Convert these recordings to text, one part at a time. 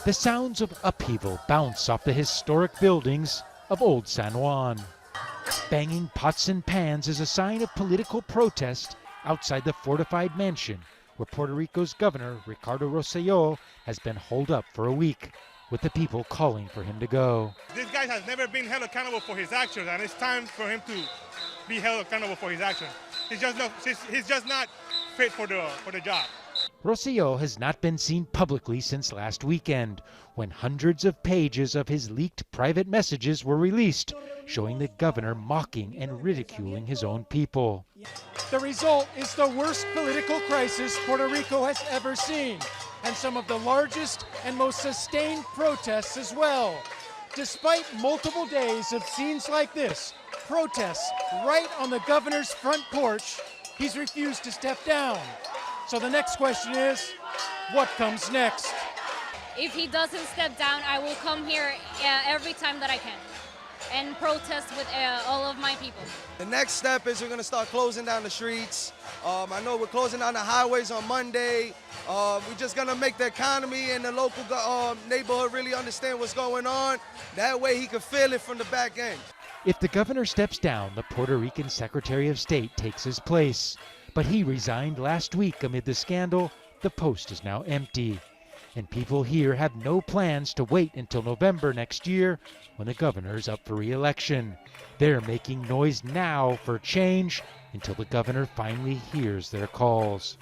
The sounds of upheaval bounce off the historic buildings of Old San Juan. Banging pots and pans is a sign of political protest outside the fortified mansion where Puerto Rico's governor, Ricardo Rossello, has been holed up for a week, with the people calling for him to go. This guy has never been held accountable for his actions, and it's time for him to be held accountable for his actions. He's just not fit for the job. Rossello has not been seen publicly since last weekend, when hundreds of pages of his leaked private messages were released, showing the governor mocking and ridiculing his own people. The result is the worst political crisis Puerto Rico has ever seen, and some of the largest and most sustained protests as well. Despite multiple days of scenes like this, protests right on the governor's front porch, he's refused to step down. So the next question is, what comes next? If he doesn't step down, I will come here every time that I can and protest with all of my people. The next step is we're going to start closing down the streets. I know we're closing down the highways on Monday. We're just going to make the economy and the local neighborhood really understand what's going on. That way he can feel it from the back end. If the governor steps down, the Puerto Rican Secretary of State takes his place. But he resigned last week amid the scandal. The post is now empty. And people here have no plans to wait until November next year when the governor is up for re-election. They're making noise now for change until the governor finally hears their calls,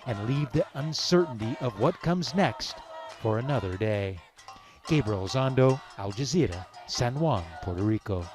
and leave the uncertainty of what comes next for another day. Gabriel Elizondo, Al Jazeera, San Juan, Puerto Rico.